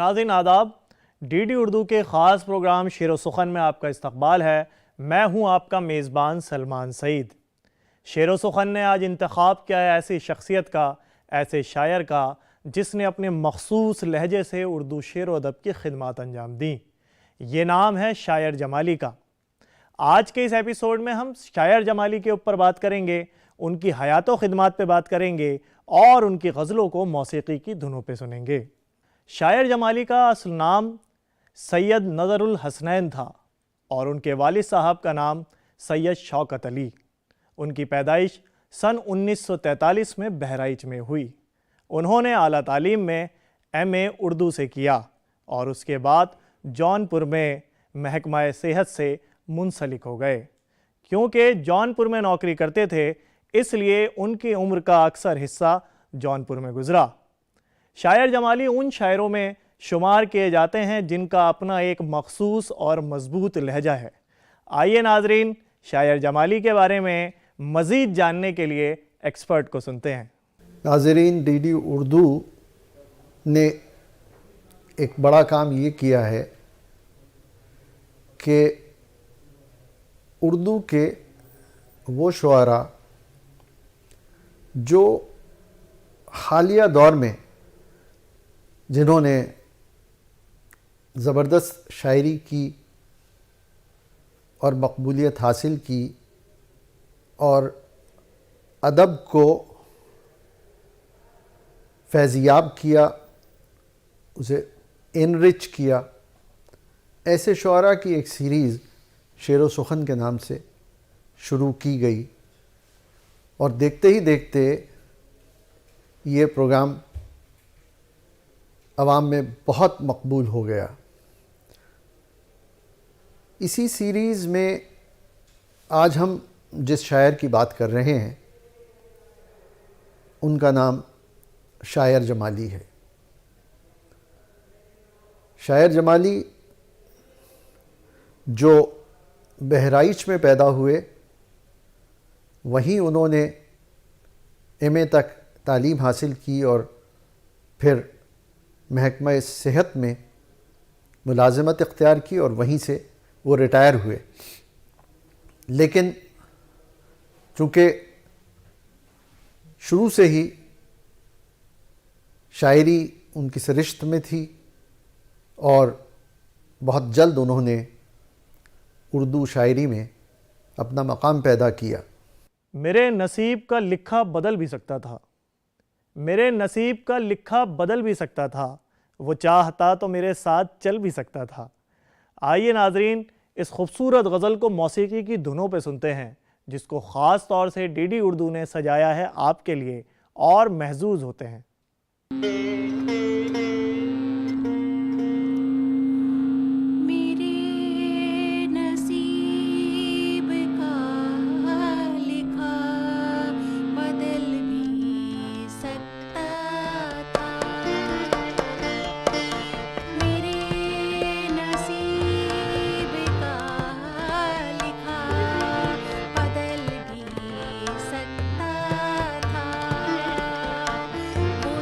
नाज़रीन आदाब। डीडी उर्दू के ख़ास प्रोग्राम शेर व सुखन में आपका इस्तकबाल है। मैं हूं आपका मेज़बान सलमान सईद। शेर व सुखन ने आज इंतखाब किया है ऐसी शख्सियत का, ऐसे शायर का जिसने अपने मखसूस लहजे से उर्दू शेर व अदब की खिदमत अंजाम दी। ये नाम है शायर जमाली का। आज के इस एपिसोड में हम शायर जमाली के ऊपर बात करेंगे, उनकी हयात व खिदमत पे बात करेंगे और उनकी गज़लों को मौसीकी की धुनों पे सुनेंगे। शायर जमाली का असल नाम सैयद नज़रुल हसनैन था और उनके वालिद साहब का नाम सैयद शौकत अली। उनकी पैदाइश सन 1943 में बहराइच में हुई। उन्होंने आला तालीम में MA उर्दू से किया और उसके बाद जौनपुर में महकमा सेहत से मुंसलिक हो गए। क्योंकि जौनपुर में नौकरी करते थे, इसलिए उनकी उम्र का अक्सर हिस्सा जौनपुर में गुजरा। शायर जमाली उन शायरों में शुमार किए जाते हैं जिनका अपना एक मखसूस और मजबूत लहजा है। आइए नाजरीन, शायर जमाली के बारे में मज़ीद जानने के लिए एक्सपर्ट को सुनते हैं। नाजरीन, डीडी उर्दू ने एक बड़ा काम ये किया है कि उर्दू के वो शुआरा जो हालिया दौर में जिन्होंने ज़बरदस्त शायरी की और मकबूलियत हासिल की और अदब को फैज़याब किया, उसे इनरिच किया, ऐसे शुआरा की एक सीरीज़ शेर व सुखन के नाम से शुरू की गई और देखते ही देखते ये प्रोग्राम अवाम में बहुत मकबूल हो गया। इसी सीरीज़ में आज हम जिस शायर की बात कर रहे हैं उनका नाम शायर जमाली है। शायर जमाली जो बहराइच में पैदा हुए, वहीं उन्होंने MA तक तालीम हासिल की और फिर महकमा सेहत में मुलाज़मत इख्तियार की और वहीं से वो रिटायर हुए। लेकिन चूँकि शुरू से ही शायरी उनकी सरिश्त में थी और बहुत जल्द उन्होंने उर्दू शायरी में अपना मकाम पैदा किया। मेरे नसीब का लिखा बदल भी सकता था, मेरे नसीब का लिखा बदल भी सकता था, वो चाहता तो मेरे साथ चल भी सकता था। आइए नाजरीन, इस खूबसूरत गज़ल को मौसीकी की धुनों पे सुनते हैं, जिसको ख़ास तौर से डीडी उर्दू ने सजाया है आपके लिए, और महजूज होते हैं।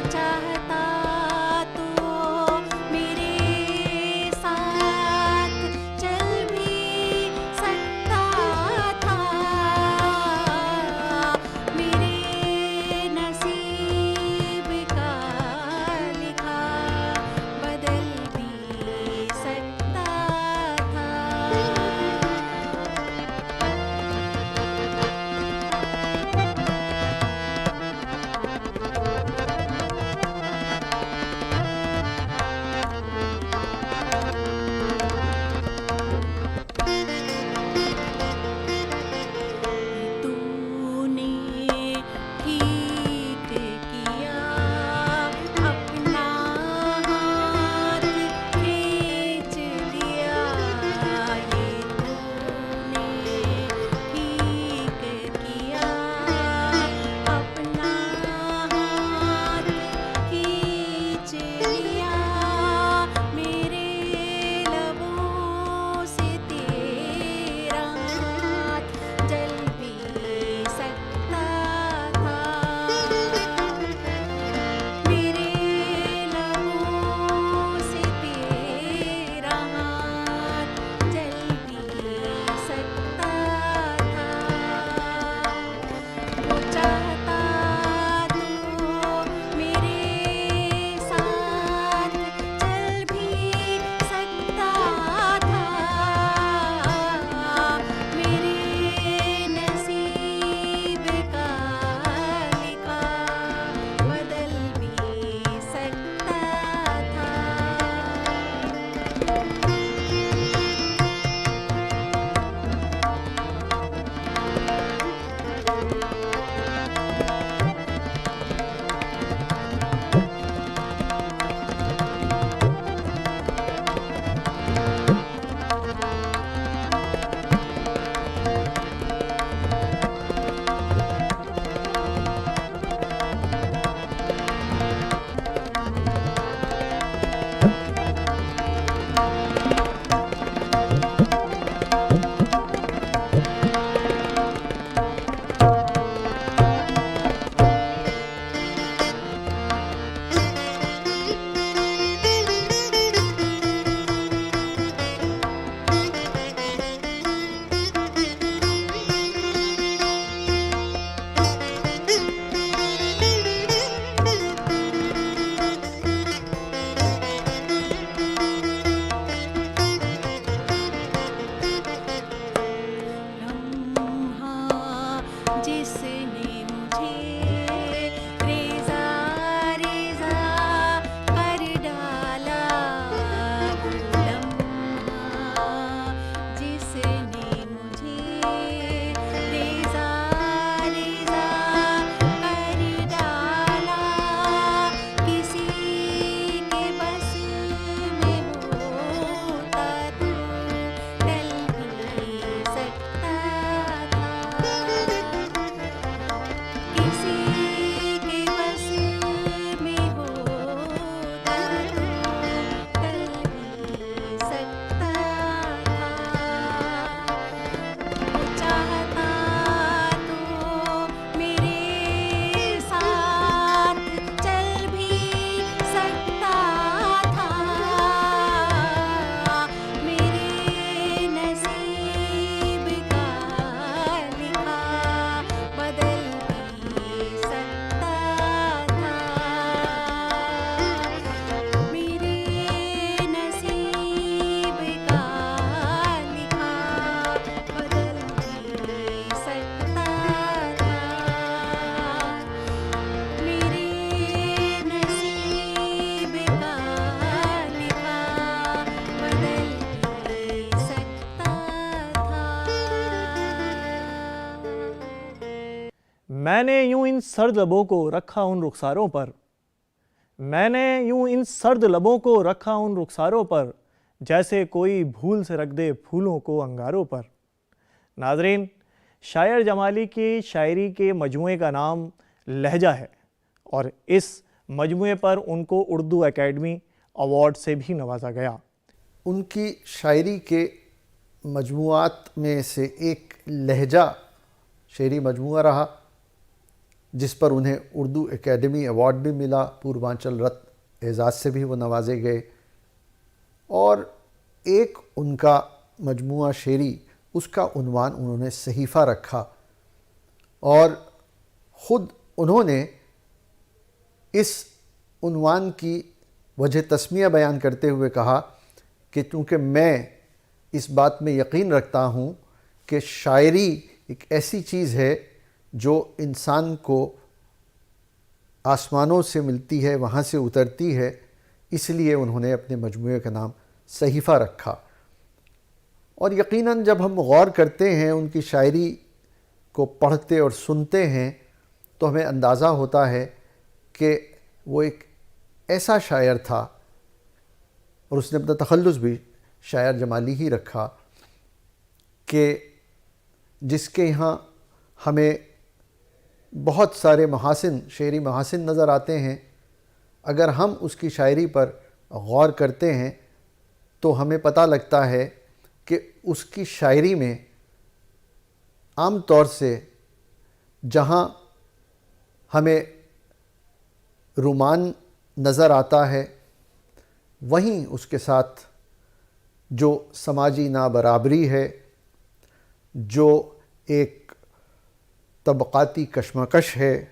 चाहता जिसने मुझे रेजा रेजा कर डाला, लम्हा जिसने मुझे रेजा रेजा कर डाला, किसी के बस में होता तो टल भी सकता था, किसी के बस में होता तो टल भी सकता था, वो चाहता तो मेरे साथ चल भी सकता था, मेरे नसीब का लिखा बदल भी सकता था, मेरे नसीब का लिखा बदल भी सकता था, मेरे नसीब का लिखा बदल भी सकता था। मैंने यूं इन सर्द लबों को रखा उन रुखसारों पर, मैंने यूं इन सर्द लबों को रखा उन रुखसारों पर, जैसे कोई भूल से रख दे फूलों को अंगारों पर। नाजरीन, शायर जमाली की शायरी के मजमूए का नाम लहजा है और इस मजमूए पर उनको उर्दू एकेडमी अवार्ड से भी नवाजा गया। उनकी शायरी के मजमूआत में से एक लहजा शेरी मजमूआ रहा, जिस पर उन्हें उर्दू एकेडमी अवार्ड भी मिला, पूर्वांचल रत्न एजाज़ से भी वो नवाजे गए। और एक उनका मजमूआ शेरी, उसका उन्वान उन्होंने सहीफ़ा रखा और ख़ुद उन्होंने इस उन्वान की वजह तस्मिया बयान करते हुए कहा कि चूँकि मैं इस बात में यकीन रखता हूँ कि शायरी एक ऐसी चीज़ है जो इंसान को आसमानों से मिलती है, वहाँ से उतरती है, इसलिए उन्होंने अपने मजमूए का नाम सहीफ़ा रखा। और यकीनन जब हम गौर करते हैं, उनकी शायरी को पढ़ते और सुनते हैं, तो हमें अंदाज़ा होता है कि वो एक ऐसा शायर था, और उसने अपना तखल्लुस भी शायर जमाली ही रखा, कि जिसके यहाँ हमें बहुत सारे महासिन, शेरी महासिन नज़र आते हैं। अगर हम उसकी शायरी पर गौर करते हैं तो हमें पता लगता है कि उसकी शायरी में आम तौर से जहाँ हमें रुमान नज़र आता है, वहीं उसके साथ जो समाजी नाबराबरी है, जो एक तबक़ाती कशमकश है,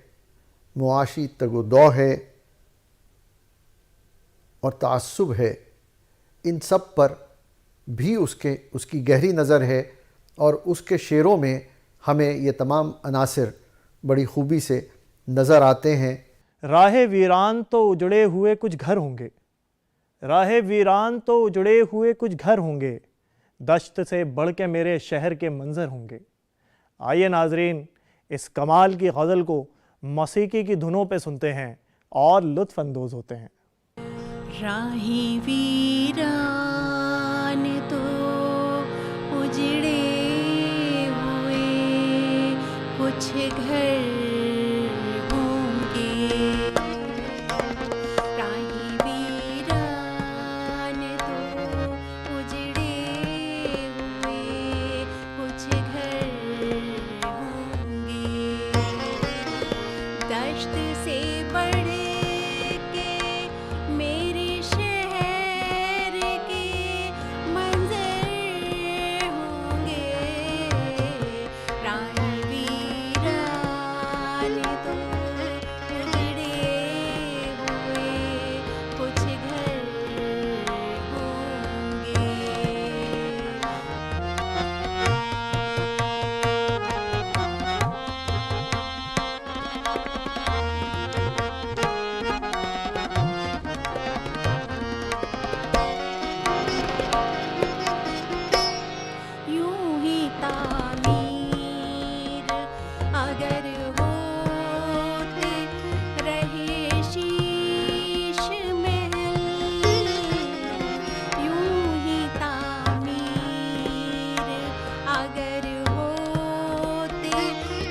मुआशी तगोदौ है और तआस्सुब है, इन सब पर भी उसकी गहरी नज़र है। और उसके शेरों में हमें ये तमाम अनासिर बड़ी खूबी से नज़र आते हैं। राहे वीरान तो उजड़े हुए कुछ घर होंगे, राहे वीरान तो उजड़े हुए कुछ घर होंगे, दश्त से बढ़ के मेरे शहर के मंजर होंगे। आइए नाजरीन, इस कमाल की गज़ल को मौसीकी की धुनों पे सुनते हैं और लुत्फ़ अंदोज़ होते हैं। राहें वीरान तो उजड़े हुए कुछ घर होंगे, राहें वीरान तो उजड़े हुए कुछ घर होंगे, दश्त से बढ़ के मेरे शहर के मंजर होंगे, राहें वीरान तो उजड़े हुए कुछ घर होंगे।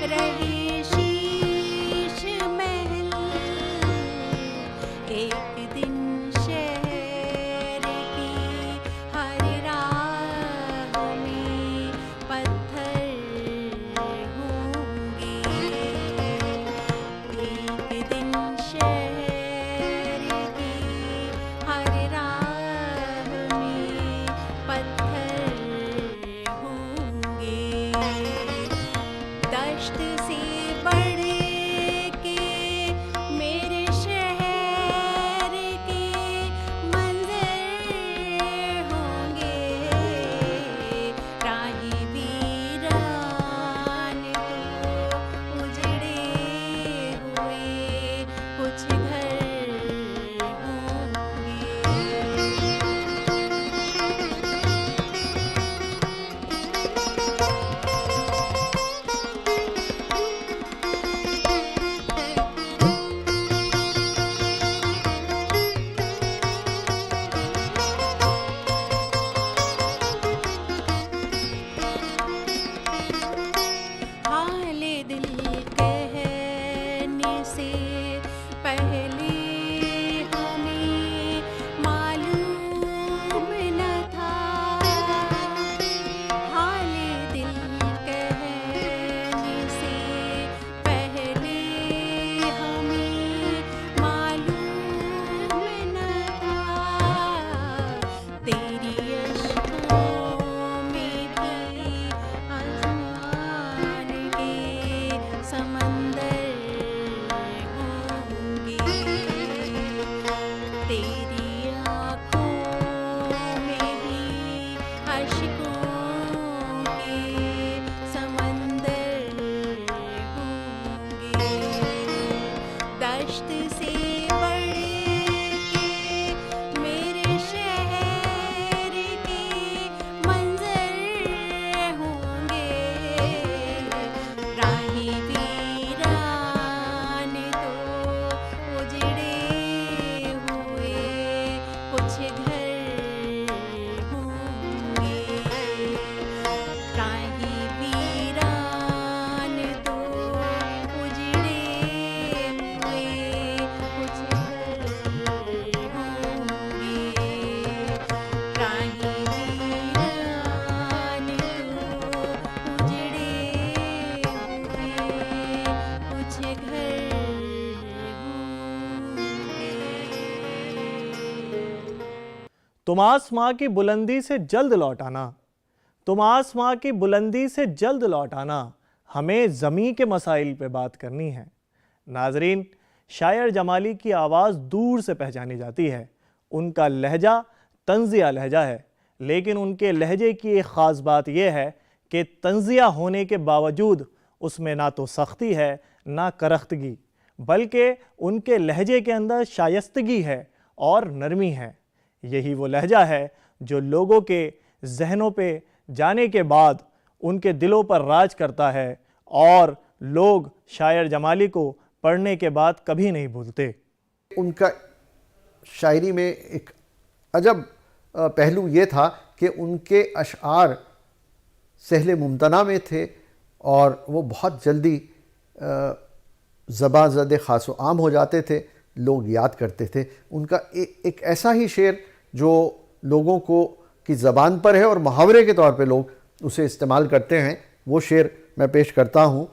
रहे शीश महल, एक दिन शहर की हर राह में पत्थर होंगे। एक दिन शहर की हर राह में पत्थर होंगे। दश्त से बढ़ के मेरे शहर के मंजर होंगे। राही वीरान तो उजड़े हुए कुछ घर होंगे। हाले दिल कहने से पहले हमें मालूम न था। हाले दिल कहने से पहले हमें मालूम न था। तेरी अश्कों में भी आसमान के समंदर होंगे। तेरी आँखों में भी अश्कों के समंदर होंगे। दश्त से बढ़ के मेरे शहर के मंजर होंगे। राही वीरान तो उजड़े हुए कुछ घर होंगे। राही वीरान तो उजड़े हुए कुछ घर होंगे। राही वीरान तो उजड़े हुए कुछ घर होंगे। तुम आसमां की बुलंदी से जल्द लौट आना, तुम आसमां की बुलंदी से जल्द लौट आना, हमें ज़मीं के मसाइल पे बात करनी है। नाजरीन, शायर जमाली की आवाज़ दूर से पहचानी जाती है। उनका लहजा तंज़िया लहजा है, लेकिन उनके लहजे की एक ख़ास बात यह है कि तंज़िया होने के बावजूद उसमें ना तो सख्ती है ना करख्तगी, बल्कि उनके लहजे के अंदर शायस्तगी है और नरमी है। यही वो लहजा है जो लोगों के जहनों पे जाने के बाद उनके दिलों पर राज करता है और लोग शायर जमाली को पढ़ने के बाद कभी नहीं भूलते। उनका शायरी में एक अजब पहलू ये था कि उनके अशआर सहले मुमतना में थे और वो बहुत जल्दी ज़बां ज़द ख़ास व आम हो जाते थे, लोग याद करते थे। उनका एक ऐसा ही शेर जो लोगों को की ज़बान पर है और मुहावरे के तौर पे लोग उसे इस्तेमाल करते हैं, वो शेर मैं पेश करता हूँ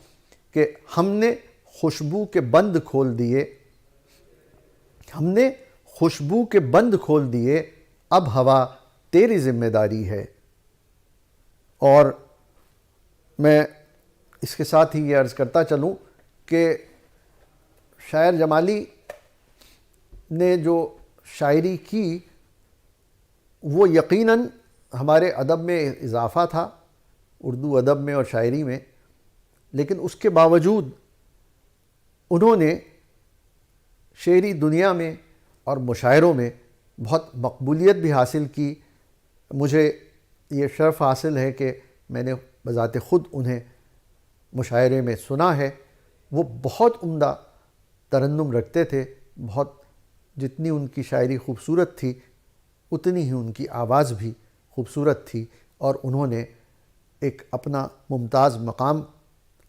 कि हमने खुशबू के बंद खोल दिए, हमने खुशबू के बंद खोल दिए, अब हवा तेरी ज़िम्मेदारी है। और मैं इसके साथ ही ये अर्ज़ करता चलूँ कि शायर जमाली ने जो शायरी की वो यकीनन हमारे अदब में इजाफ़ा था, उर्दू अदब में और शायरी में, लेकिन उसके बावजूद उन्होंने शेरी दुनिया में और मुशायरों में बहुत मकबूलियत भी हासिल की। मुझे ये शर्फ़ हासिल है कि मैंने बज़ाते ख़ुद उन्हें मुशायरे में सुना है। वो बहुत उम्दा तरन्नुम रखते थे, बहुत जितनी उनकी शायरी ख़ूबसूरत थी उतनी ही उनकी आवाज़ भी खूबसूरत थी और उन्होंने एक अपना मुमताज़ मकाम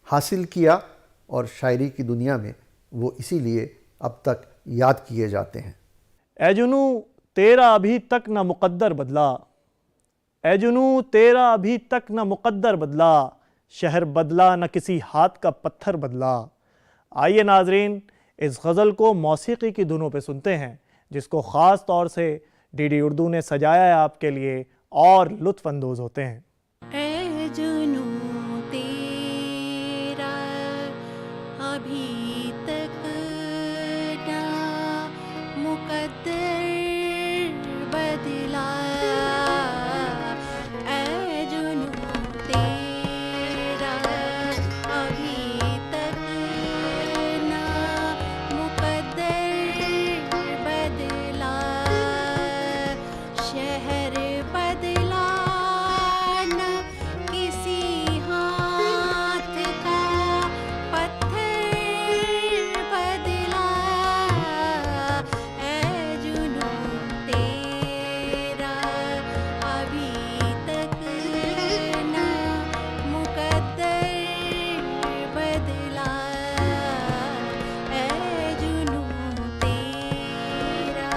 हासिल किया और शायरी की दुनिया में वो इसीलिए अब तक याद किए जाते हैं। ए जुनू तेरा अभी तक न मुक़द्दर बदला, ए जुनू तेरा अभी तक न मुक़द्दर बदला, शहर बदला न किसी हाथ का पत्थर बदला। आइए नाजरीन, इस गज़ल को मौसीकी की धुनों पे सुनते हैं, जिसको ख़ास तौर से डीडी उर्दू ने सजाया है आपके लिए, और लुत्फ़ अंदोज़ होते हैं। ए जुनू तेरा अभी तक ना मुक़द्दर बदला, ए जुनू तेरा अभी तक ना मुक़द्दर बदला, शहर बदला न किसी हाथ का पत्थर बदला, ए जुनू तेरा अभी तक न मुक़द्दर बदला, ए जुनू तेरा।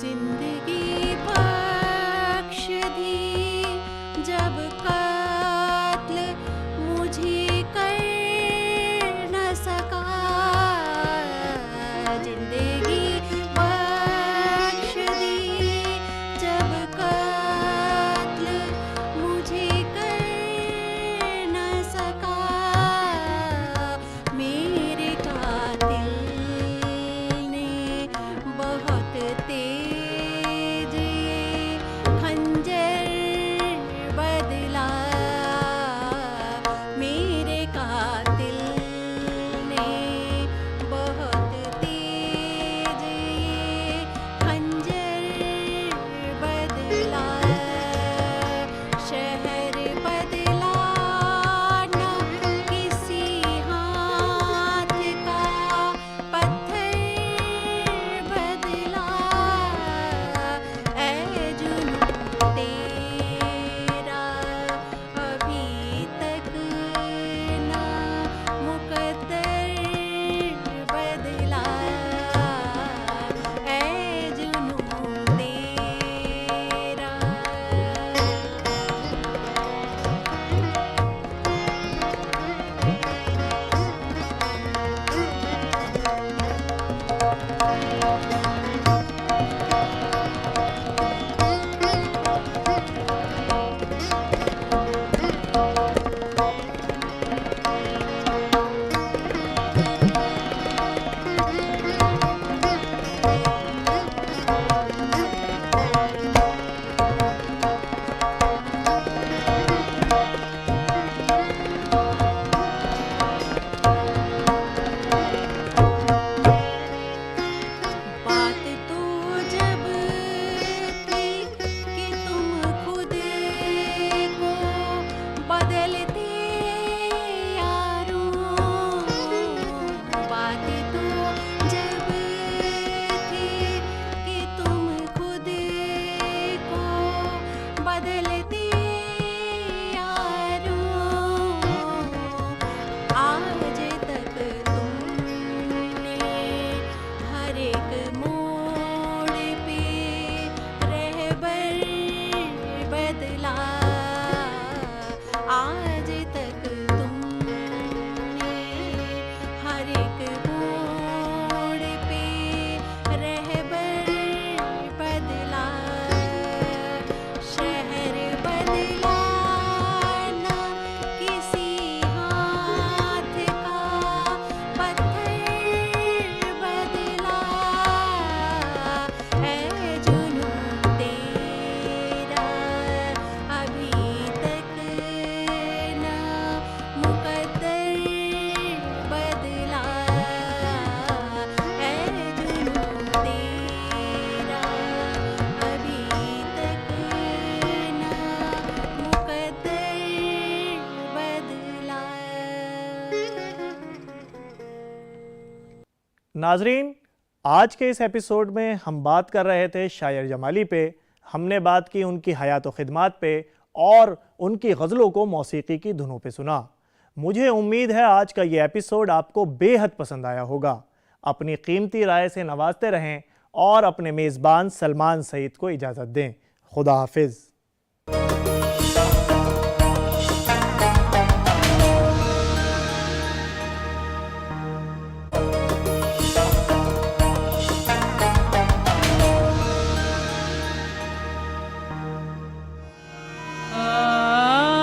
जिंदगी बख्श दी जब कात्ल मुझे कर न सका, जिंदगी बख्श दी जब कात्ल मुझे कर न सका, मेरे कातिल ने बहुत तेज ये खंजर बदला, नाजरीन, आज के इस एपिसोड में हम बात कर रहे थे शायर जमाली पे। हमने बात की उनकी हयात व खिदमात पे और उनकी गज़लों को मौसीकी की धुनों पे सुना। मुझे उम्मीद है आज का ये एपिसोड आपको बेहद पसंद आया होगा। अपनी कीमती राय से नवाजते रहें और अपने मेज़बान सलमान सईद को इजाज़त दें। खुदा हाफिज़।